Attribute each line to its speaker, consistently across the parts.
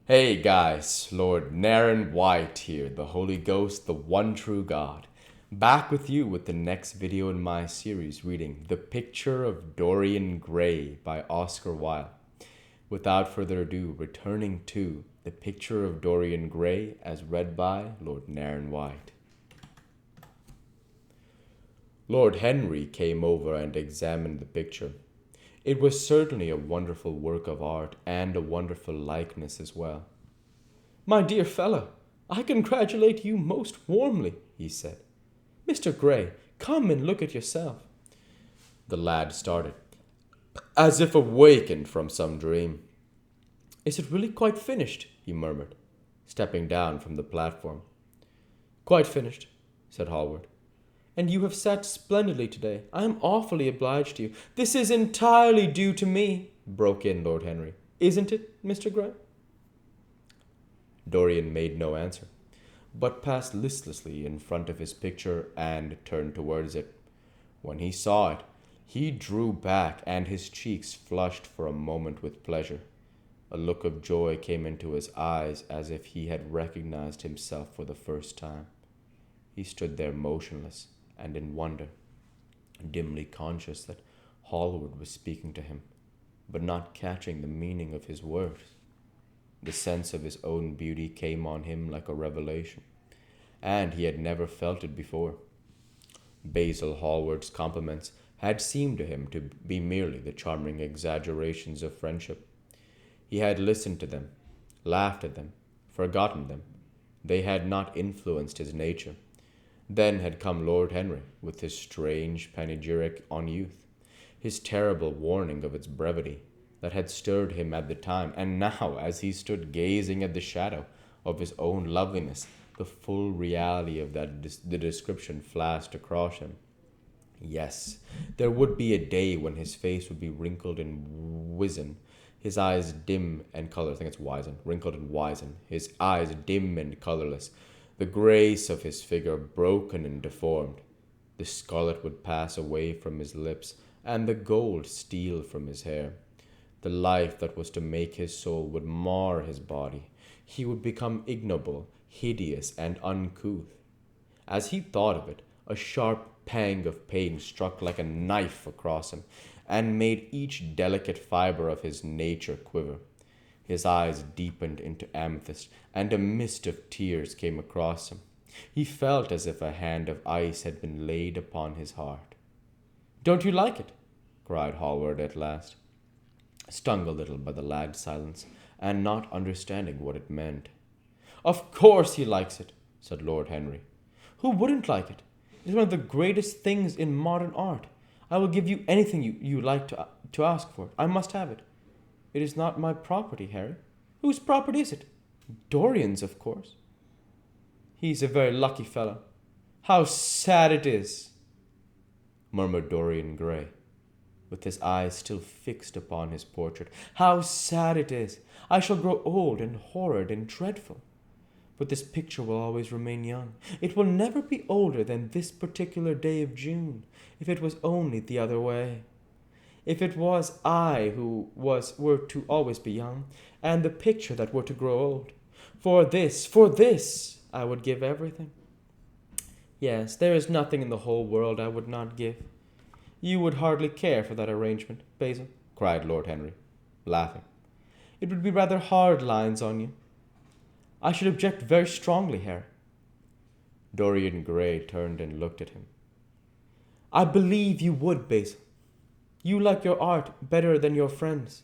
Speaker 1: Hey guys, Lord Naren White here, the Holy Ghost, the one true God. Back with you with the next video in my series reading The Picture of Dorian Gray by Oscar Wilde. Without further ado, returning to The Picture of Dorian Gray as read by Lord Naren White. Lord Henry came over and examined the picture. It was certainly a wonderful work of art and a wonderful likeness as well. "My dear fellow, I congratulate you most warmly," he said. "Mr. Gray, come and look at yourself." The lad started, as if awakened from some dream. "Is it really quite finished?" he murmured, stepping down from the platform. "Quite finished," said Hallward. "And you have sat splendidly today. I am awfully obliged to you." "This is entirely due to me," broke in Lord Henry. "Isn't it, Mr. Gray?" Dorian made no answer, but passed listlessly in front of his picture and turned towards it. When he saw it, he drew back, and his cheeks flushed for a moment with pleasure. A look of joy came into his eyes as if he had recognized himself for the first time. He stood there motionless and in wonder, dimly conscious that Hallward was speaking to him, but not catching the meaning of his words. The sense of his own beauty came on him like a revelation, and he had never felt it before. Basil Hallward's compliments had seemed to him to be merely the charming exaggerations of friendship. He had listened to them, laughed at them, forgotten them. They had not influenced his nature. Then had come Lord Henry, with his strange panegyric on youth, his terrible warning of its brevity, that had stirred him at the time, and now, as he stood gazing at the shadow of his own loveliness, the full reality of the description flashed across him. Yes, there would be a day when his face would be wrinkled and wizen, his eyes dim and colorless. I think it's wizen, wrinkled and wizen, his eyes dim and colorless, the grace of his figure broken and deformed. The scarlet would pass away from his lips, and the gold steal from his hair. The life that was to make his soul would mar his body. He would become ignoble, hideous, and uncouth. As he thought of it, a sharp pang of pain struck like a knife across him, and made each delicate fiber of his nature quiver. His eyes deepened into amethyst, and a mist of tears came across him. He felt as if a hand of ice had been laid upon his heart. "Don't you like it?" cried Hallward at last, stung a little by the lad's silence, and not understanding what it meant. "Of course he likes it," said Lord Henry. "Who wouldn't like it? It's one of the greatest things in modern art. I will give you anything you like to ask for it. I must have it. It is not my property, Harry." "Whose property is it?" "Dorian's, of course." "He's a very lucky fellow. How sad it is," murmured Dorian Gray, with his eyes still fixed upon his portrait. "How sad it is! I shall grow old and horrid and dreadful. But this picture will always remain young. It will never be older than this particular day of June, if it was only the other way. If it was I who were to always be young, and the picture that were to grow old. For this, I would give everything. Yes, there is nothing in the whole world I would not give. You would hardly care for that arrangement, Basil," cried Lord Henry, laughing. "It would be rather hard lines on you." "I should object very strongly, Harry." Dorian Gray turned and looked at him. "I believe you would, Basil. You like your art better than your friends.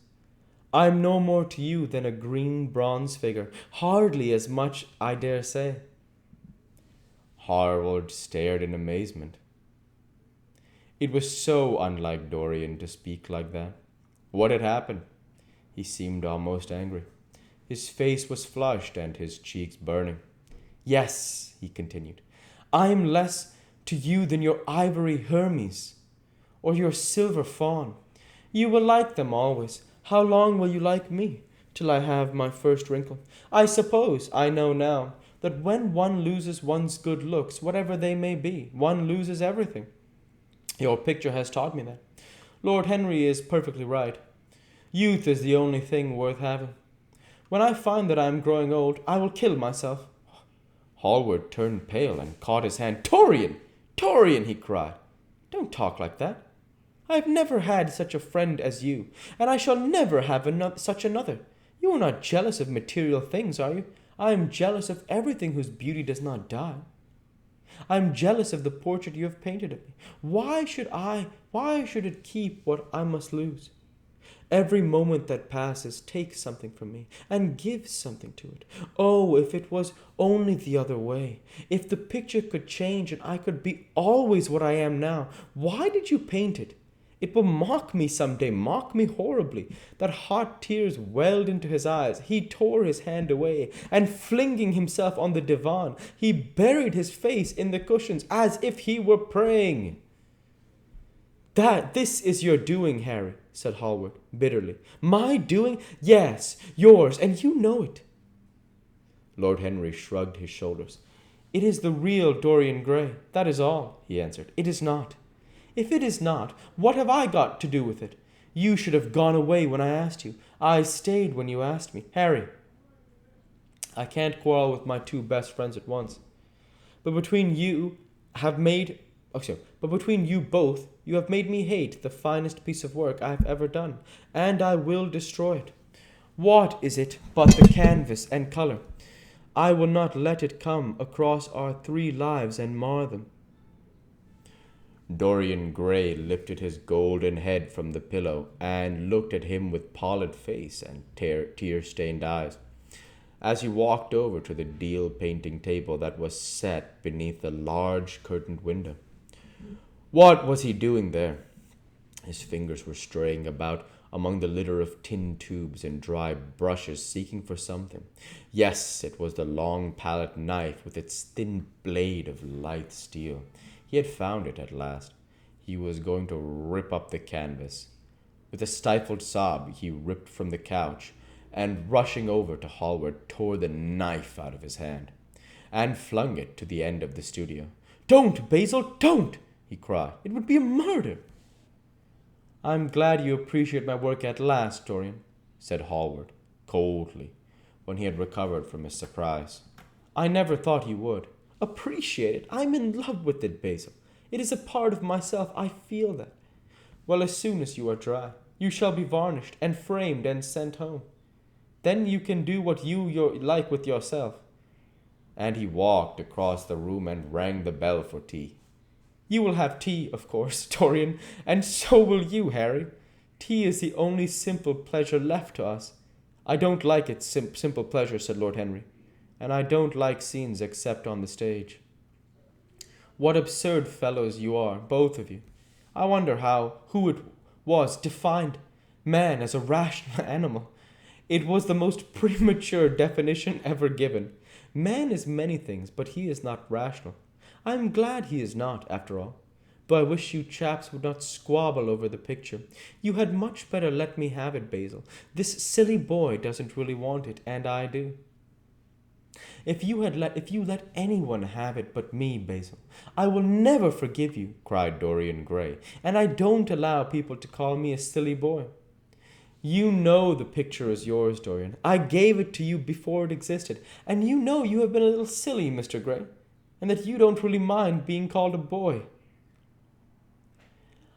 Speaker 1: I am no more to you than a green bronze figure, hardly as much, I dare say." Hallward stared in amazement. It was so unlike Dorian to speak like that. What had happened? He seemed almost angry. His face was flushed and his cheeks burning. "Yes," he continued, "I am less to you than your ivory Hermes, or your silver fawn. You will like them always. How long will you like me? Till I have my first wrinkle. I suppose I know now that when one loses one's good looks, whatever they may be, one loses everything. Your picture has taught me that. Lord Henry is perfectly right. Youth is the only thing worth having.
Speaker 2: When I find that I am growing old, I will kill myself."
Speaker 1: Hallward turned pale and caught his hand. "Dorian! Dorian!" he cried. "Don't talk like that.
Speaker 2: I have never had such a friend as you, and I shall never have such another. You are not jealous of material things, are you? I am jealous of everything whose beauty does not die. I am jealous of the portrait you have painted of me. Why should it keep what I must lose? Every moment that passes takes something from me and gives something to it. Oh, if it was only the other way. If the picture could change and I could be always what I am now. Why did you paint it? It will mock me some day, mock me horribly." That hot tears welled into his eyes. He tore his hand away, and flinging himself on the divan, he buried his face in the cushions as if he were praying. "This is your doing, Harry," said Hallward bitterly. "My doing? Yes, yours, and you know it."
Speaker 1: Lord Henry shrugged his shoulders.
Speaker 2: "It is the real Dorian Gray, that is all," he answered. "It is not. If it is not, what have I got to do with it? You should have gone away when I asked you. I stayed when you asked me. Harry, I can't quarrel with my two best friends at once. But between you both, you have made me hate the finest piece of work I have ever done, and I will destroy it. What is it but the canvas and colour? I will not let it come across our 3 lives and mar them."
Speaker 1: Dorian Gray lifted his golden head from the pillow and looked at him with pallid face and tear-stained eyes. As he walked over to the deal painting table that was set beneath the large curtained window. What was he doing there? His fingers were straying about among the litter of tin tubes and dry brushes, seeking for something. Yes, it was the long palette knife with its thin blade of lithe steel. He had found it at last. He was going to rip up the canvas. With a stifled sob, he ripped from the couch, and rushing over to Hallward, tore the knife out of his hand, and flung it to the end of the studio.
Speaker 2: "Don't, Basil, don't!" he cried. "It would be a murder." "I'm glad you appreciate my work at last, Dorian," said Hallward, coldly, when he had recovered from his surprise. "I never thought you would. Appreciate it? I'm in love with it, Basil. It is a part of myself. I feel that. Well, as soon as you are dry, you shall be varnished and framed and sent home. Then you can do what you like with yourself."
Speaker 1: And he walked across the room and rang the bell for tea.
Speaker 2: "You will have tea, of course, Dorian, and so will you, Harry. Tea is the only simple pleasure left to us." "I don't like it, simple pleasure," said Lord Henry. "And I don't like scenes except on the stage." "What absurd fellows you are, both of you. I wonder who it was defined man as a rational animal. It was the most premature definition ever given. Man is many things, but he is not rational. I am glad he is not, after all. But I wish you chaps would not squabble over the picture. You had much better let me have it, Basil. This silly boy doesn't really want it, and I do. If you let anyone have it but me, Basil, I will never forgive you," cried Dorian Gray, "and I don't allow people to call me a silly boy. You know the picture is yours, Dorian. I gave it to you before it existed, and you know you have been a little silly, Mr. Gray, and that you don't really mind being called a boy."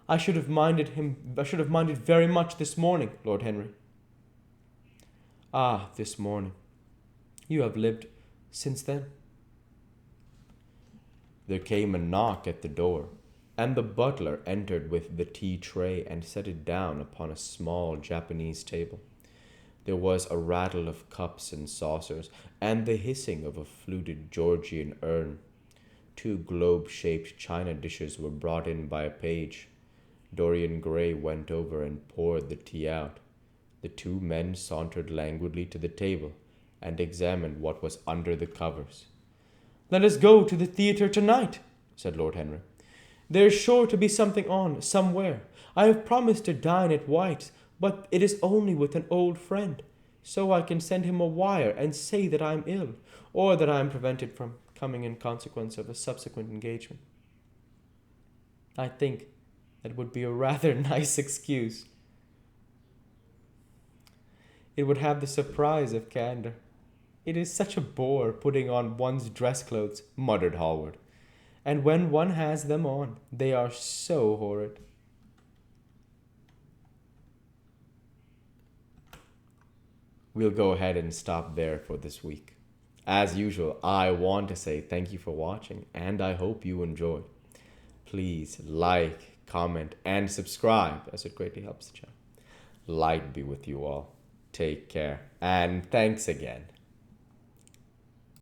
Speaker 2: I should have minded very much this morning, Lord Henry." "Ah, this morning. You have lived since then."
Speaker 1: There came a knock at the door, and the butler entered with the tea tray and set it down upon a small Japanese table. There was a rattle of cups and saucers, and the hissing of a fluted Georgian urn. 2 globe-shaped china dishes were brought in by a page. Dorian Gray went over and poured the tea out. The 2 men sauntered languidly to the table and examined what was under the covers.
Speaker 2: "Let us go to the theatre tonight," said Lord Henry. "There's sure to be something on, somewhere. I have promised to dine at White's, but it is only with an old friend, so I can send him a wire and say that I am ill, or that I am prevented from coming in consequence of a subsequent engagement. I think that would be a rather nice excuse." It would have the surprise of candor. It is such a bore putting on one's dress clothes, muttered Hallward. And when one has them on, they are so horrid.
Speaker 1: We'll go ahead and stop there for this week. As usual, I want to say thank you for watching, and I hope you enjoyed. Please like, comment, and subscribe, as it greatly helps the channel. Light be with you all. Take care, and thanks again.